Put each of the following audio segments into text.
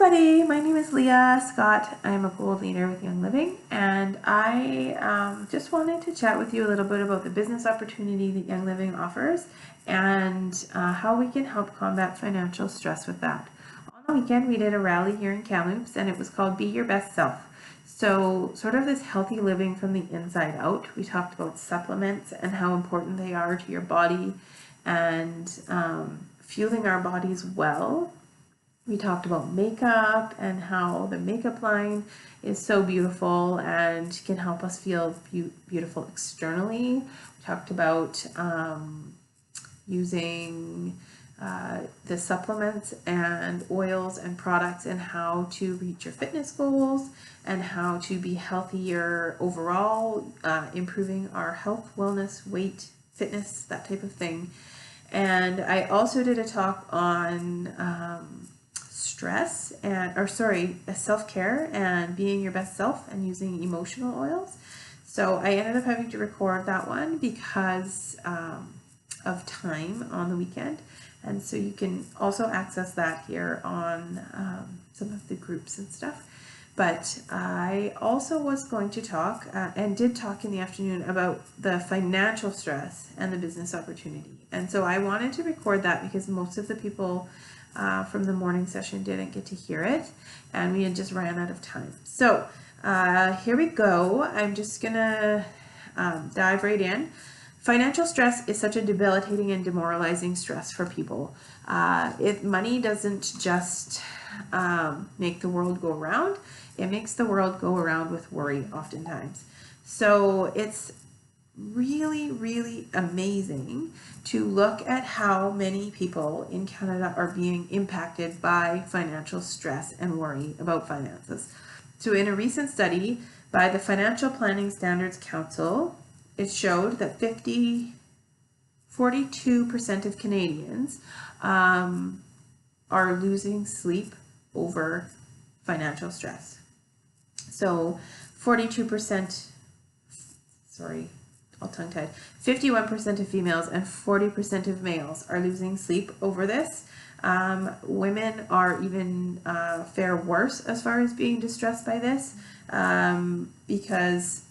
everybody, my name is Leah Scott. I'm a gold leader with Young Living, and I just wanted to chat with you a little bit about the business opportunity that Young Living offers and how we can help combat financial stress with that. On the weekend, we did a rally here in Kamloops, and it was called Be Your Best Self. So sort of this healthy living from the inside out. We talked about supplements and how important they are to your body and fueling our bodies well. We talked about makeup and how the makeup line is so beautiful and can help us feel beautiful externally. We talked about using the supplements and oils and products and how to reach your fitness goals and how to be healthier overall, improving our health, wellness, weight, fitness, that type of thing. And I also did a talk on stress self-care and being your best self and using emotional oils. So I ended up having to record that one because of time on the weekend, and so you can also access that here on some of the groups and stuff. But I also was going to talk and did talk in the afternoon about the financial stress and the business opportunity, and so I wanted to record that because most of the people from the morning session didn't get to hear it, and we had just ran out of time. So here we go. I'm just gonna dive right in. Financial stress is such a debilitating and demoralizing stress for people. Money doesn't just make the world go around, it makes the world go around with worry oftentimes. So it's really amazing to look at how many people in Canada are being impacted by financial stress and worry about finances. So in a recent study by the Financial Planning Standards Council, it showed that 42% of Canadians are losing sleep over financial stress. So 51% of females and 40% of males are losing sleep over this. Women are even fare worse as far as being distressed by this because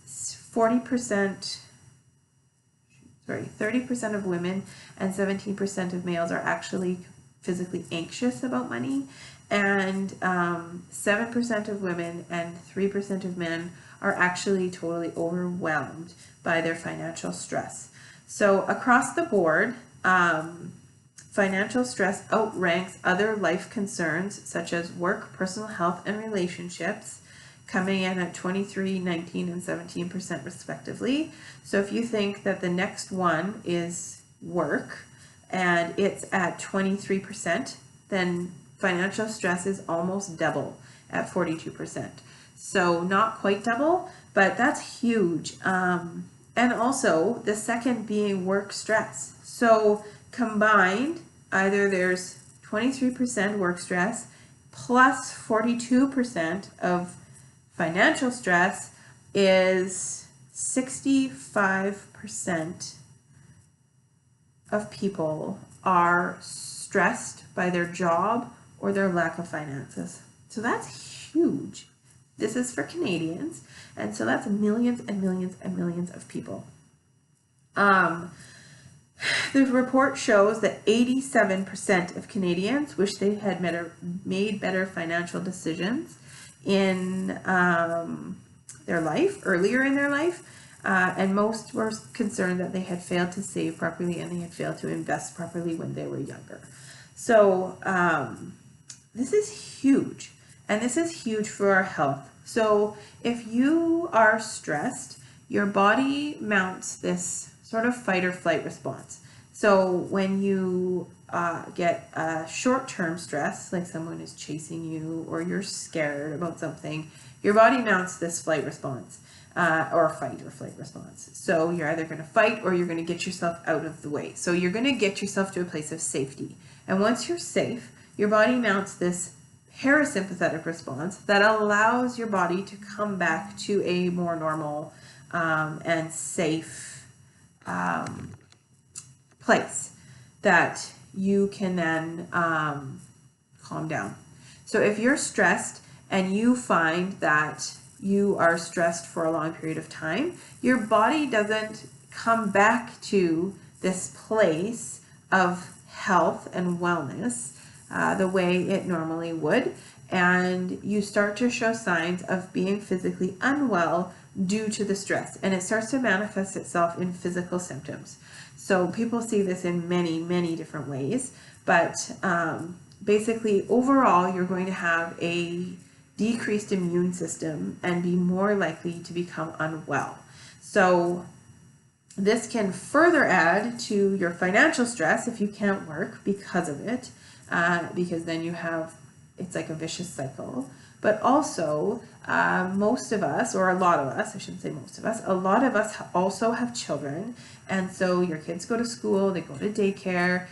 30% of women and 17% of males are actually physically anxious about money, and 7% of women and 3% of men are actually totally overwhelmed by their financial stress. So across the board, financial stress outranks other life concerns such as work, personal health, and relationships, coming in at 23%, 19%, and 17% respectively. So if you think that the next one is work and it's at 23%, then financial stress is almost double at 42%. So not quite double, but that's huge. And also the second being work stress. So combined, either there's 23% work stress plus 42% of financial stress is 65% of people are stressed by their job or their lack of finances. So that's huge. This is for Canadians, and so that's millions and millions and millions of people. The report shows that 87% of Canadians wish they had made better financial decisions in their life, earlier in their life, and most were concerned that they had failed to save properly and they had failed to invest properly when they were younger. So this is huge, and this is huge for our health. So if you are stressed, your body mounts this sort of fight or flight response. So when you get a short-term stress, like someone is chasing you or you're scared about something, your body mounts this flight response or fight or flight response. So you're either going to fight or you're going to get yourself out of the way. So you're going to get yourself to a place of safety. And once you're safe, your body mounts this parasympathetic response that allows your body to come back to a more normal and safe place that you can then calm down. So if you're stressed and you find that you are stressed for a long period of time, your body doesn't come back to this place of health and wellness the way it normally would, and you start to show signs of being physically unwell due to the stress, and it starts to manifest itself in physical symptoms. So people see this in many different ways, but basically overall you're going to have a decreased immune system and be more likely to become unwell. So this can further add to your financial stress if you can't work because of it, because then you have, it's like a vicious cycle. But also, most of us, or a lot of us, I shouldn't say most of us, a lot of us also have children, and so your kids go to school, they go to daycare,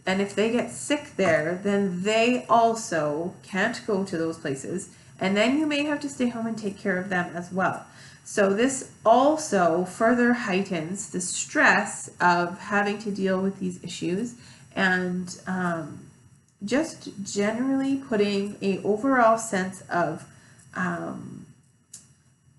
and if they get sick there, then they also can't go to those places, and then you may have to stay home and take care of them as well. So this also further heightens the stress of having to deal with these issues, and just generally putting a overall sense of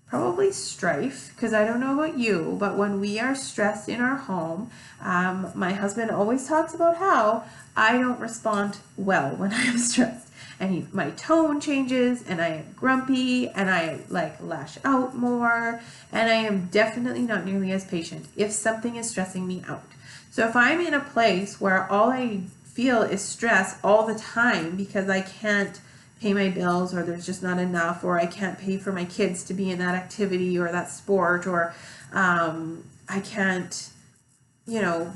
probably strife, because I don't know about you, but when we are stressed in our home, my husband always talks about how I don't respond well when I am stressed, and my tone changes, and I am grumpy, and I like lash out more, and I am definitely not nearly as patient if something is stressing me out. So if I'm in a place where all I feel is stress all the time because I can't pay my bills, or there's just not enough, or I can't pay for my kids to be in that activity or that sport, or I can't,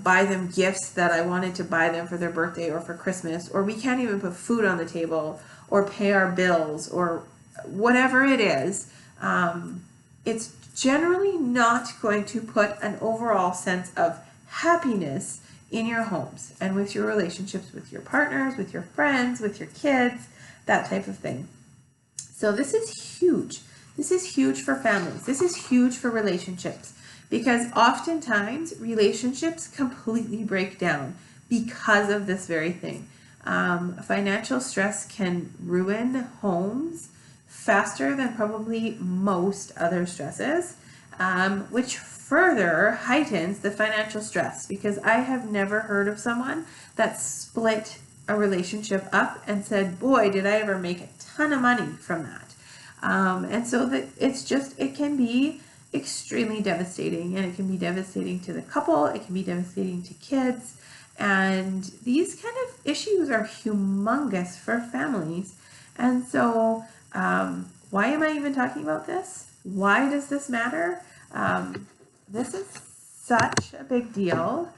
buy them gifts that I wanted to buy them for their birthday or for Christmas, or we can't even put food on the table or pay our bills or whatever it is, it's generally not going to put an overall sense of happiness in your homes and with your relationships with your partners, with your friends, with your kids, that type of thing. So this is huge. This is huge for families. This is huge for relationships, because oftentimes relationships completely break down because of this very thing. Financial stress can ruin homes faster than probably most other stresses, which further heightens the financial stress, because I have never heard of someone that split a relationship up and said, boy, did I ever make a ton of money from that. And so that it can be extremely devastating, and it can be devastating to the couple, it can be devastating to kids, and these kind of issues are humongous for families. And so why am I even talking about this? Why does this matter? This is such a big deal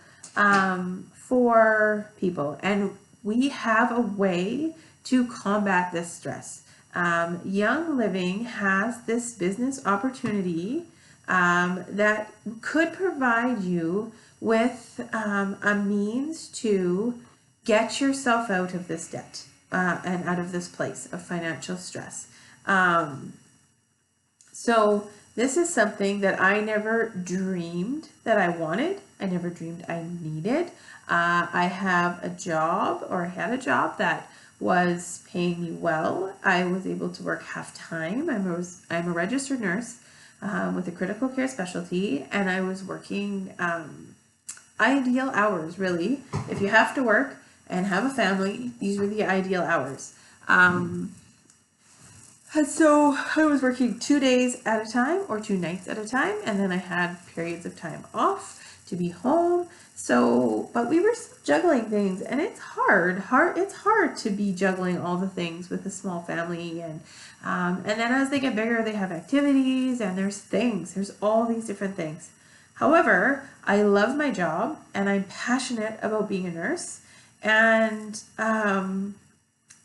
for people, and we have a way to combat this stress. Young Living has this business opportunity that could provide you with a means to get yourself out of this debt and out of this place of financial stress. So this is something that I never dreamed that I wanted. I never dreamed I needed. I have a job, or I had a job that was paying me well. I was able to work half-time. I'm a registered nurse with a critical care specialty, and I was working ideal hours, really. If you have to work and have a family, these were the ideal hours. And so I was working 2 days at a time or 2 nights at a time, and then I had periods of time off to be home. So, but we were juggling things, and it's hard. It's hard to be juggling all the things with a small family, and then as they get bigger, they have activities, and there's all these different things. However, I love my job, and I'm passionate about being a nurse, and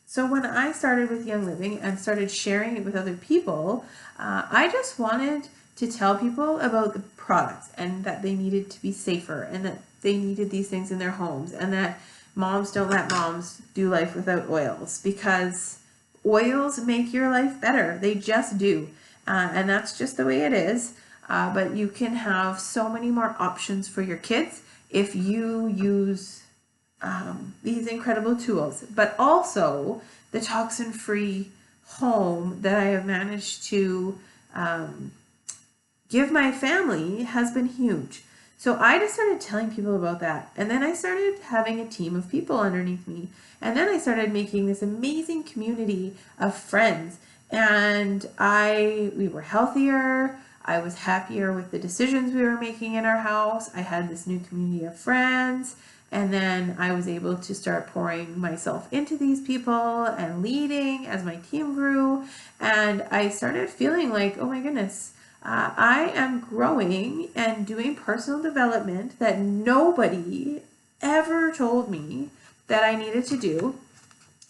so when I started with Young Living and started sharing it with other people, I just wanted to tell people about the products, and that they needed to be safer, and that they needed these things in their homes, and that moms don't let moms do life without oils, because oils make your life better. They just do. And that's just the way it is. But you can have so many more options for your kids if you use these incredible tools, but also the toxin-free home that I have managed to give my family has been huge. So I just started telling people about that. And then I started having a team of people underneath me. And then I started making this amazing community of friends. And we were healthier. I was happier with the decisions we were making in our house. I had this new community of friends. And then I was able to start pouring myself into these people and leading as my team grew. And I started feeling like, oh my goodness, I am growing and doing personal development that nobody ever told me that I needed to do.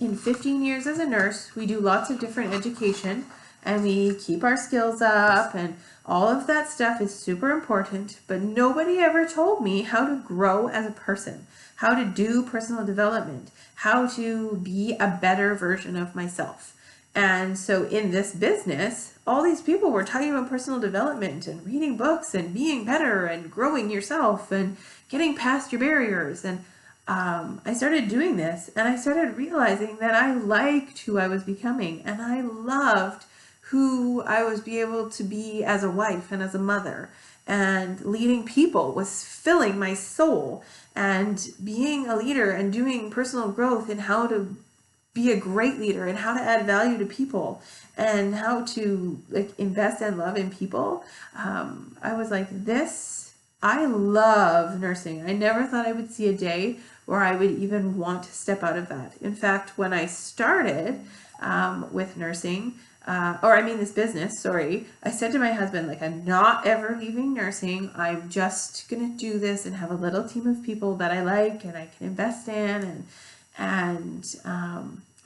In 15 years as a nurse, we do lots of different education and we keep our skills up, and all of that stuff is super important, but nobody ever told me how to grow as a person, how to do personal development, how to be a better version of myself. And so in this business, all these people were talking about personal development and reading books and being better and growing yourself and getting past your barriers. And I started doing this, and I started realizing that I liked who I was becoming, and I loved who I was be able to be as a wife and as a mother. And leading people was filling my soul, and being a leader and doing personal growth and how to be a great leader and how to add value to people and how to invest and love in people. I was like, I love nursing. I never thought I would see a day where I would even want to step out of that. In fact, when I started with nursing, this business, I said to my husband, I'm not ever leaving nursing. I'm just going to do this and have a little team of people that I like and I can invest in. And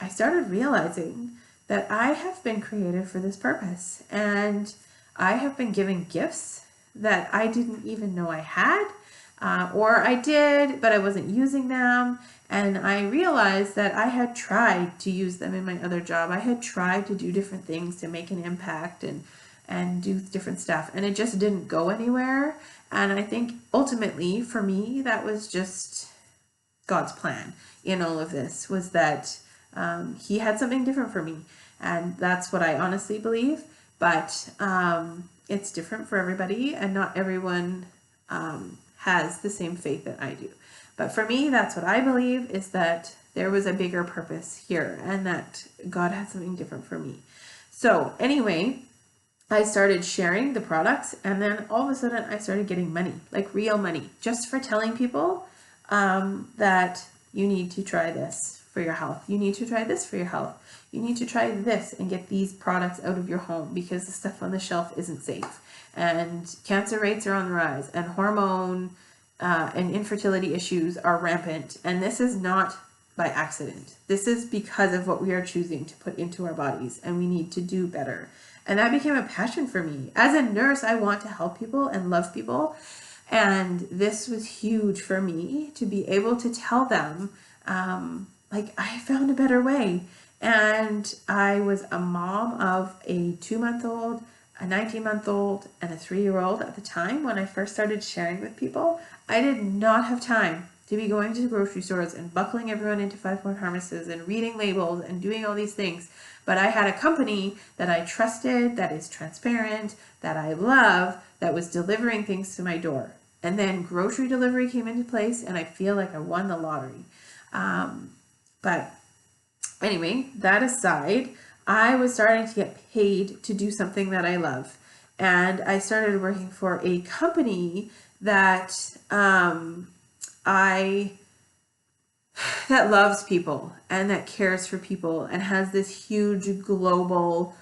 I started realizing that I have been created for this purpose, and I have been given gifts that I didn't even know I had, or I did, but I wasn't using them. And I realized that I had tried to use them in my other job. I had tried to do different things to make an impact and do different stuff, and it just didn't go anywhere. And I think ultimately for me, that was just God's plan in all of this, was that he had something different for me. And that's what I honestly believe. But it's different for everybody, and not everyone has the same faith that I do. But for me, that's what I believe, is that there was a bigger purpose here and that God had something different for me. So anyway, I started sharing the products, and then all of a sudden I started getting money, like real money, just for telling people that you need to try this for your health. You need to try this for your health. You need to try this and get these products out of your home because the stuff on the shelf isn't safe. And cancer rates are on the rise, and hormone and infertility issues are rampant. And this is not by accident. This is because of what we are choosing to put into our bodies, and we need to do better. And that became a passion for me. As a nurse, I want to help people and love people. And this was huge for me to be able to tell them, I found a better way. And I was a mom of a 2-month-old, a 19-month-old, and a 3-year-old at the time when I first started sharing with people. I did not have time to be going to the grocery stores and buckling everyone into 5-point harnesses and reading labels and doing all these things. But I had a company that I trusted, that is transparent, that I love, that was delivering things to my door. And then grocery delivery came into place, and I feel like I won the lottery. But anyway, that aside, I was starting to get paid to do something that I love. And I started working for a company that that loves people and that cares for people and has this huge global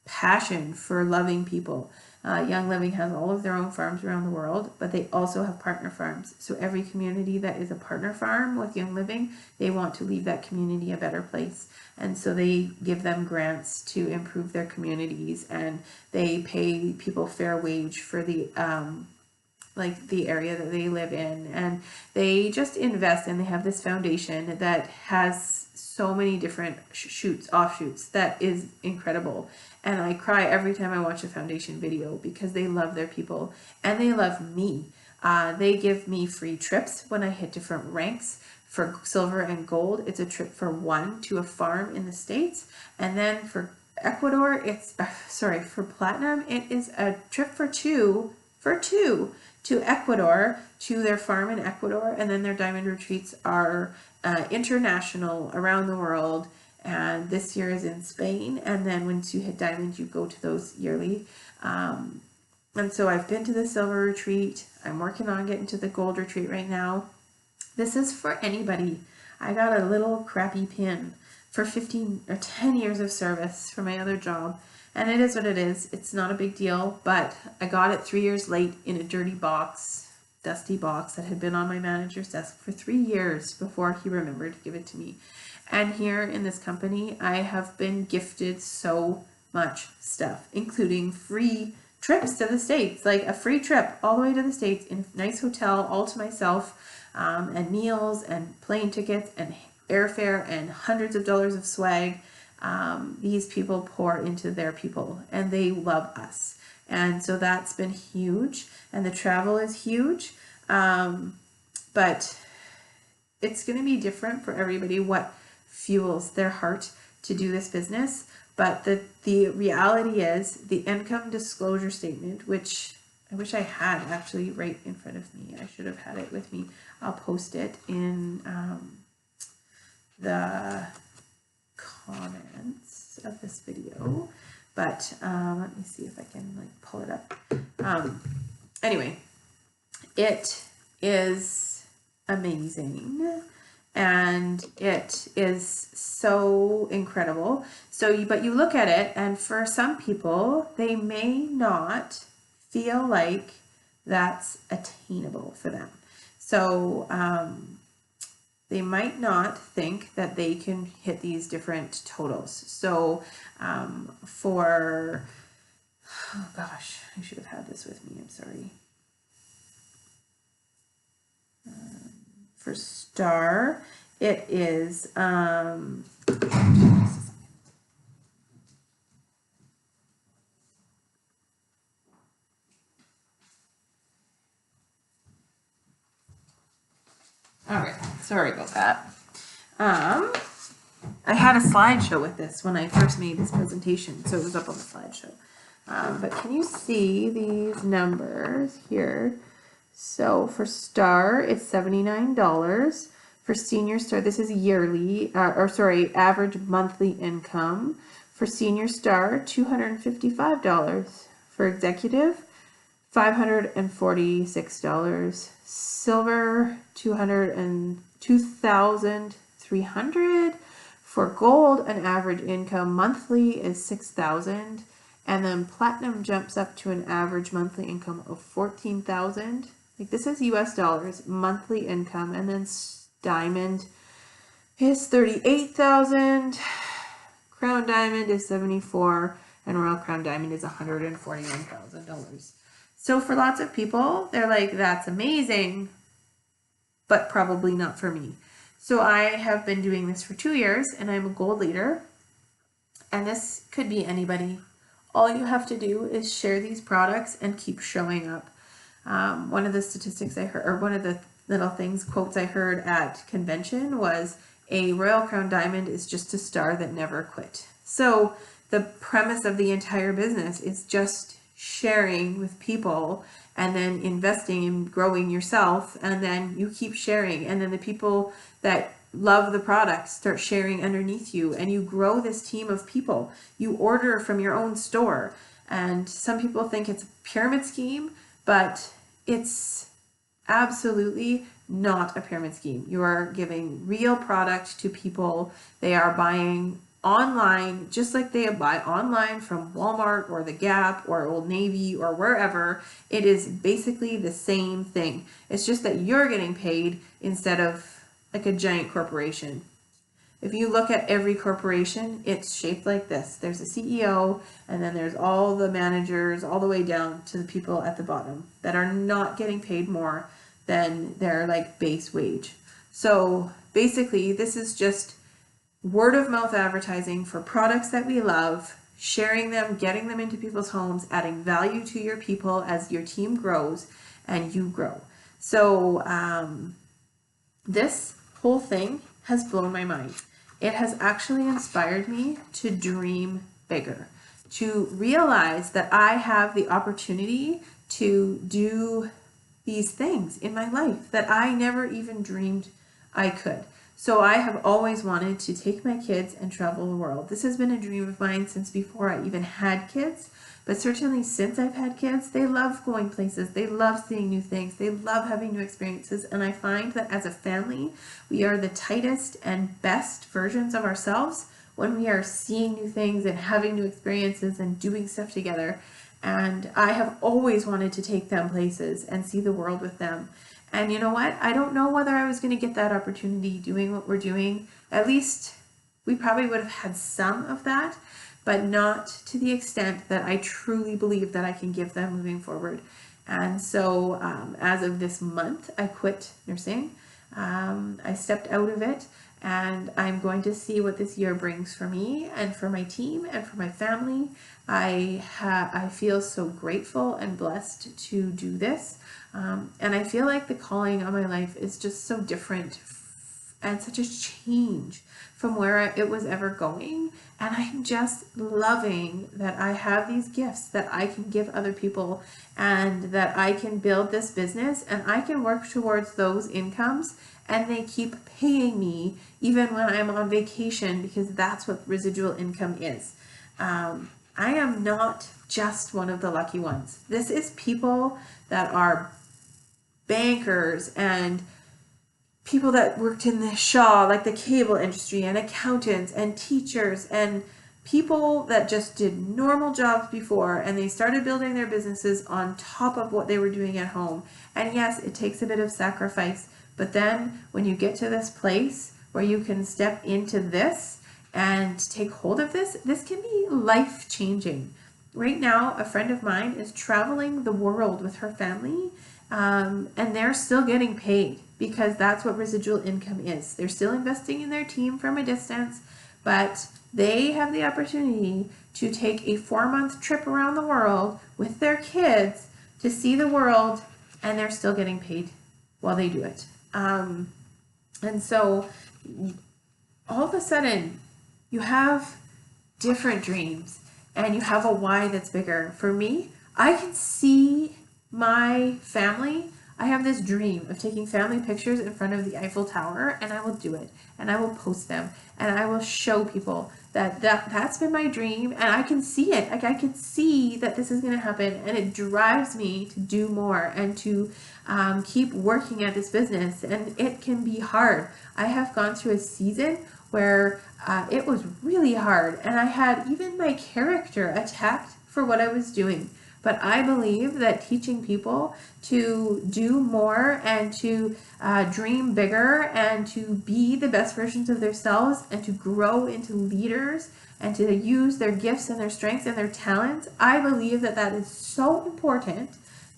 passion for loving people. Young Living has all of their own farms around the world, but they also have partner farms. So every community that is a partner farm with Young Living, they want to leave that community a better place. And so they give them grants to improve their communities, and they pay people fair wage for the area that they live in. And they just invest, and they have this foundation that has so many different offshoots that is incredible. And I cry every time I watch a foundation video because they love their people and they love me. They give me free trips when I hit different ranks. For silver and gold, it's a trip for one to a farm in the States. And then for Ecuador, it's, for platinum, it is a trip for two to Ecuador, to their farm in Ecuador. And then their diamond retreats are international, around the world. And this year is in Spain. And then once you hit diamond, you go to those yearly. And so I've been to the silver retreat. I'm working on getting to the gold retreat right now. This is for anybody. I got a little crappy pin for 15 or 10 years of service for my other job. And it is what it is. It's not a big deal, but I got it 3 years late in a dirty box, dusty box that had been on my manager's desk for 3 years before he remembered to give it to me. And here in this company, I have been gifted so much stuff, including free trips to the States, like a free trip all the way to the States in a nice hotel all to myself, and meals and plane tickets and airfare and hundreds of dollars of swag. These people pour into their people and they love us. And so that's been huge. And the travel is huge. But it's going to be different for everybody what fuels their heart to do this business. But the reality is the income disclosure statement, which I wish I had actually right in front of me. I should have had it with me. I'll post it in the comments of this video. But let me see if I can pull it up. Anyway, it is amazing. And it is so incredible. But you look at it, and for some people, they may not feel like that's attainable for them. So they might not think that they can hit these different totals. So oh gosh, I should have had this with me. I'm sorry. For star, it is all right, sorry about that. I had a slideshow with this when I first made this presentation, so it was up on the slideshow. But can you see these numbers here? So for star, it's $79. For senior star, this is yearly, average monthly income. For senior star, $255. For executive, $546. Silver, $2,300. For gold, an average income monthly is $6,000. And then platinum jumps up to an average monthly income of $14,000. This is US dollars, monthly income. And then diamond is $38,000. Crown diamond is $74,000. And royal crown diamond is $141,000. So for lots of people, they're like, that's amazing, but probably not for me. So I have been doing this for 2 years, and I'm a gold leader. And this could be anybody. All you have to do is share these products and keep showing up. One of the statistics I heard, or one of the little quotes I heard at convention was, a Royal Crown Diamond is just a star that never quit. So the premise of the entire business is just sharing with people and then investing in growing yourself, and then you keep sharing, and then the people that love the product start sharing underneath you, and you grow this team of people. You order from your own store, and some people think it's a pyramid scheme, but it's absolutely not a pyramid scheme. You are giving real product to people. They are buying online, just like they buy online from Walmart or the Gap or Old Navy or wherever. It is basically the same thing. It's just that you're getting paid instead of like a giant corporation. If you look at every corporation, it's shaped like this. There's a CEO, and then there's all the managers all the way down to the people at the bottom that are not getting paid more than their base wage. So basically, this is just word of mouth advertising for products that we love, sharing them, getting them into people's homes, adding value to your people as your team grows and you grow. So this whole thing has blown my mind. It has actually inspired me to dream bigger, to realize that I have the opportunity to do these things in my life that I never even dreamed I could. So I have always wanted to take my kids and travel the world. This has been a dream of mine since before I even had kids, but certainly since I've had kids, they love going places. They love seeing new things. They love having new experiences. And I find that as a family, we are the tightest and best versions of ourselves when we are seeing new things and having new experiences and doing stuff together. And I have always wanted to take them places and see the world with them. And you know what? I don't know whether I was going to get that opportunity doing what we're doing. At least we probably would have had some of that, but not to the extent that I truly believe that I can give them moving forward. And so as of this month, I quit nursing. I stepped out of it, and I'm going to see what this year brings for me and for my team and for my family. I feel so grateful and blessed to do this. And I feel like the calling on my life is just so different and such a change from where it was ever going. And I'm just loving that I have these gifts that I can give other people, and that I can build this business and I can work towards those incomes, and they keep paying me even when I'm on vacation, because that's what residual income is. I am not just one of the lucky ones. This is people that are bankers and people that worked in the Shaw, like the cable industry, and accountants and teachers and people that just did normal jobs before, and they started building their businesses on top of what they were doing at home. And yes, it takes a bit of sacrifice, but then when you get to this place where you can step into this and take hold of this, this can be life-changing. Right now, a friend of mine is traveling the world with her family, and they're still getting paid, because that's what residual income is. They're still investing in their team from a distance, but they have the opportunity to take a 4-month trip around the world with their kids to see the world, and they're still getting paid while they do it. And so all of a sudden, you have different dreams, and you have a why that's bigger. For me, I can see my family. I have this dream of taking family pictures in front of the Eiffel Tower, and I will do it, and I will post them, and I will show people that's been my dream, and I can see it. Like, I can see that this is going to happen, and it drives me to do more and to keep working at this business. And it can be hard. I have gone through a season where it was really hard, and I had even my character attacked for what I was doing. But I believe that teaching people to do more and to dream bigger and to be the best versions of themselves and to grow into leaders and to use their gifts and their strengths and their talents, I believe that that is so important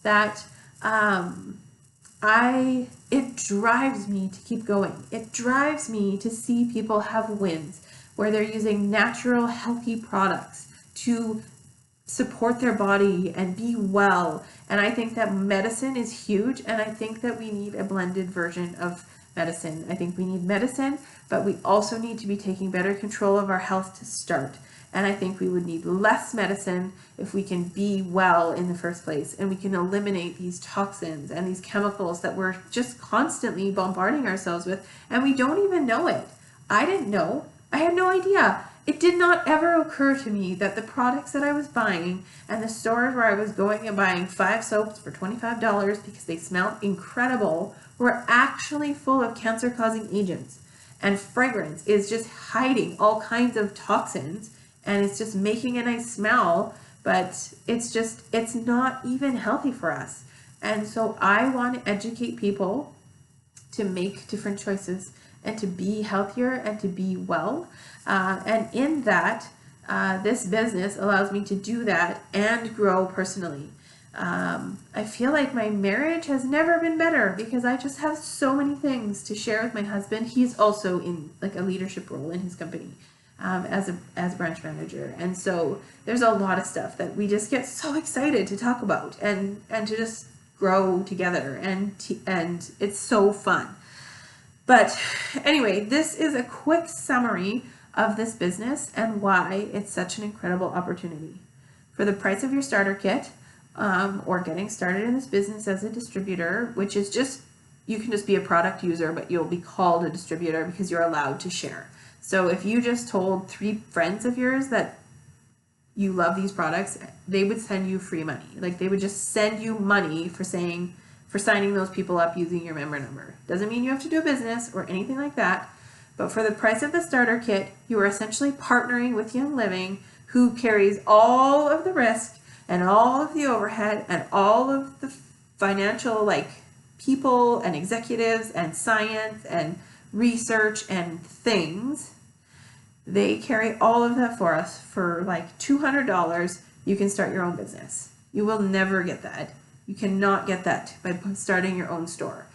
that it drives me to keep going. It drives me to see people have wins where they're using natural, healthy products to support their body and be well. And I think that medicine is huge, and I think that we need a blended version of medicine. I think we need medicine, but we also need to be taking better control of our health to start. And I think we would need less medicine if we can be well in the first place, and we can eliminate these toxins and these chemicals that we're just constantly bombarding ourselves with, and we don't even know it. I didn't know. I had no idea. It did not ever occur to me that the products that I was buying and the stores where I was going and buying 5 soaps for $25 because they smelled incredible were actually full of cancer-causing agents. And fragrance is just hiding all kinds of toxins, and it's just making a nice smell, but it's not even healthy for us. And so I want to educate people to make different choices and to be healthier and to be well. And in that, this business allows me to do that and grow personally. I feel like my marriage has never been better because I just have so many things to share with my husband. He's also in like a leadership role in his company as branch manager. And so there's a lot of stuff that we just get so excited to talk about and to just grow together, and it's so fun. But anyway, this is a quick summary of this business and why it's such an incredible opportunity. For the price of your starter kit, or getting started in this business as a distributor, which is just, you can just be a product user, but you'll be called a distributor because you're allowed to share. So if you just told 3 friends of yours that you love these products, they would send you free money. Like, they would just send you money for signing those people up using your member number. Doesn't mean you have to do a business or anything like that, but for the price of the starter kit, you are essentially partnering with Young Living, who carries all of the risk and all of the overhead and all of the financial, like, people and executives and science and research and things. They carry all of that for us. For like $200, you can start your own business. You will never get that. You cannot get that by starting your own store.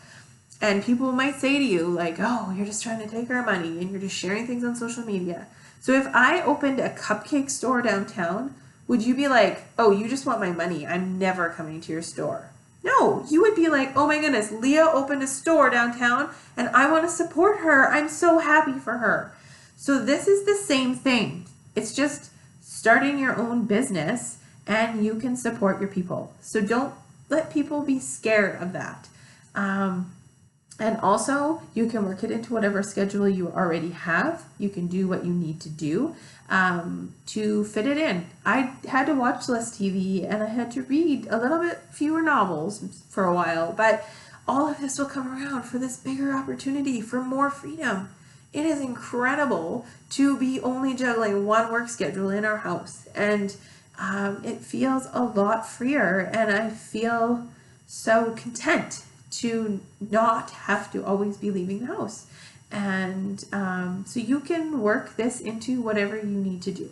And people might say to you, like, oh, you're just trying to take our money and you're just sharing things on social media. So if I opened a cupcake store downtown, would you be like, oh, you just want my money, I'm never coming to your store? No, you would be like, oh my goodness, Leah opened a store downtown and I want to support her. I'm so happy for her. So this is the same thing. It's just starting your own business and you can support your people. So don't let people be scared of that. And also, you can work it into whatever schedule you already have. You can do what you need to do to fit it in. I had to watch less TV and I had to read a little bit fewer novels for a while, but all of this will come around for this bigger opportunity for more freedom. It is incredible to be only juggling one work schedule in our house, and it feels a lot freer, and I feel so content to not have to always be leaving the house. And so you can work this into whatever you need to do.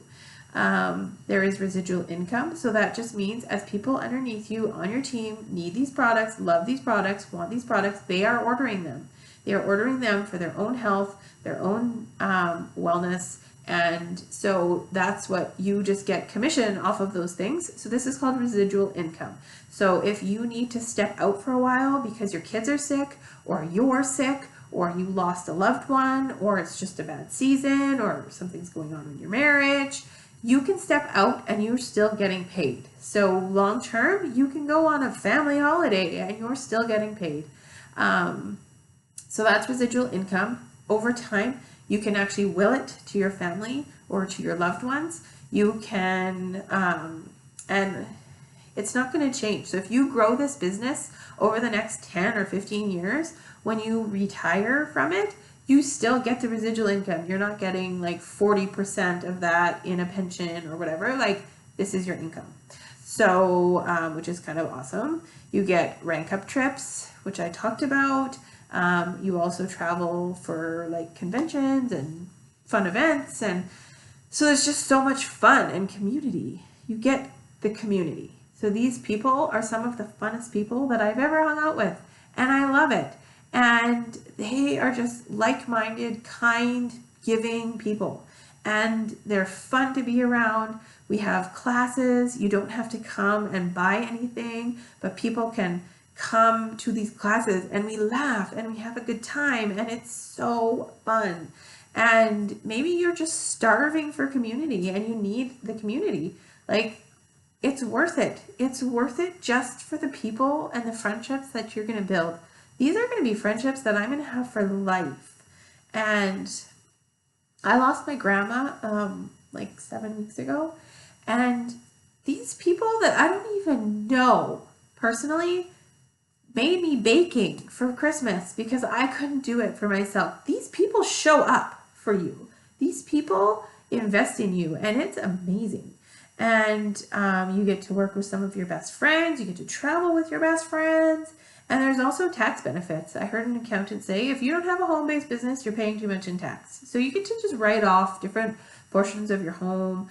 There is residual income, so that just means as people underneath you on your team need these products, love these products, want these products, they are ordering them. They are ordering them for their own health, their own wellness, and so that's what you just get commission off of those things. So this is called residual income. So if you need to step out for a while because your kids are sick, or you're sick, or you lost a loved one, or it's just a bad season, or something's going on in your marriage, you can step out and you're still getting paid. So long term, you can go on a family holiday and you're still getting paid. So that's residual income. Over time, you can actually will it to your family or to your loved ones. You can, and it's not going to change. So if you grow this business over the next 10 or 15 years, when you retire from it, you still get the residual income. You're not getting like 40% of that in a pension or whatever. Like, this is your income. So, which is kind of awesome. You get rank up trips, which I talked about. You also travel for like conventions and fun events, and so there's just so much fun and community. You get the community. So these people are some of the funnest people that I've ever hung out with, and I love it. And they are just like-minded, kind, giving people, and they're fun to be around. We have classes. You don't have to come and buy anything, but people can come to these classes and we laugh and we have a good time, and it's so fun. And maybe you're just starving for community and you need the community. Like, it's worth it. It's worth it just for the people and the friendships that you're going to build. These are going to be friendships that I'm going to have for life. And I lost my grandma like 7 weeks ago, and these people that I don't even know personally made me baking for Christmas because I couldn't do it for myself. These people show up for you. These people invest in you, and it's amazing. And you get to work with some of your best friends. You get to travel with your best friends. And there's also tax benefits. I heard an accountant say, if you don't have a home-based business, you're paying too much in tax. So you get to just write off different portions of your home,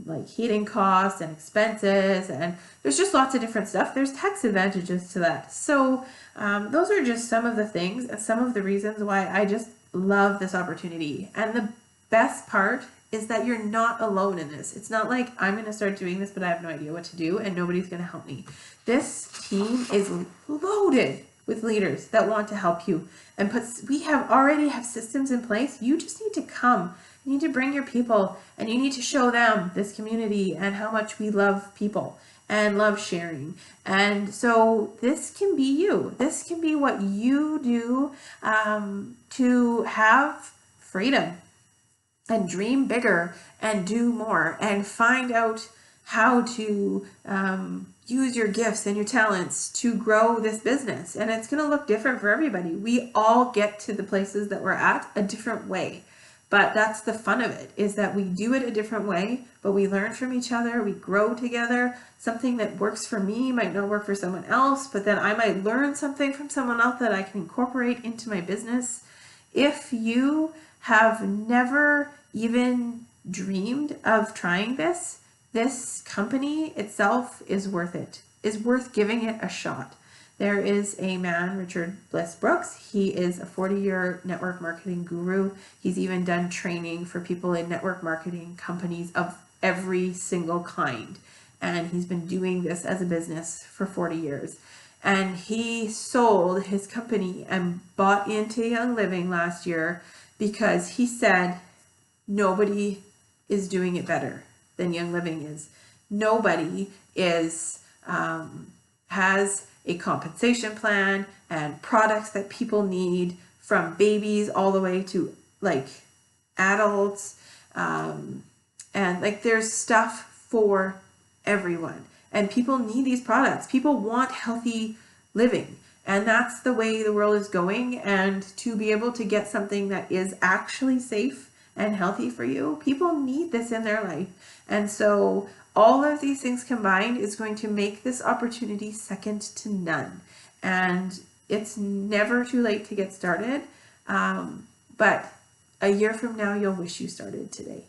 like heating costs and expenses, and there's just lots of different stuff. There's tax advantages to that. So those are just some of the things and some of the reasons why I just love this opportunity. And the best part is that you're not alone in this. It's not like I'm going to start doing this, but I have no idea what to do and nobody's going to help me. This team is loaded with leaders that want to help you, and we already have systems in place. You just need to come. You need to bring your people, and you need to show them this community and how much we love people and love sharing. And so this can be you. This can be what you do to have freedom and dream bigger and do more and find out how to use your gifts and your talents to grow this business. And it's going to look different for everybody. We all get to the places that we're at a different way. But that's the fun of it, is that we do it a different way, but we learn from each other, we grow together. Something that works for me might not work for someone else, but then I might learn something from someone else that I can incorporate into my business. If you have never even dreamed of trying this, this company itself is worth it, is worth giving it a shot. There is a man, Richard Bliss Brooks. He is a 40-year network marketing guru. He's even done training for people in network marketing companies of every single kind. And he's been doing this as a business for 40 years. And he sold his company and bought into Young Living last year because he said nobody is doing it better than Young Living is. Nobody is has a compensation plan and products that people need, from babies all the way to like adults, and like there's stuff for everyone, and people need these products. People want healthy living, and that's the way the world is going. And to be able to get something that is actually safe and healthy for you, people need this in their life. And so all of these things combined is going to make this opportunity second to none. And it's never too late to get started. But a year from now, you'll wish you started today.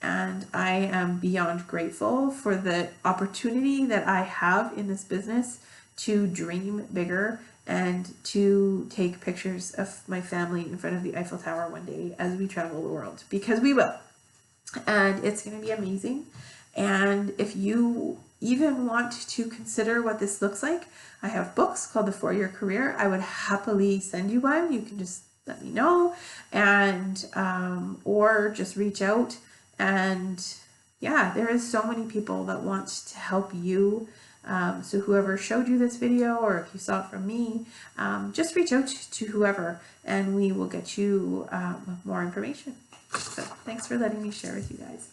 And I am beyond grateful for the opportunity that I have in this business to dream bigger and to take pictures of my family in front of the Eiffel Tower one day as we travel the world, because we will. And it's going to be amazing. And if you even want to consider what this looks like, I have books called The 4-Year Career. I would happily send you one. You can just let me know, and or just reach out. And yeah, there is so many people that want to help you. So whoever showed you this video, or if you saw it from me, just reach out to whoever, and we will get you more information. So thanks for letting me share with you guys.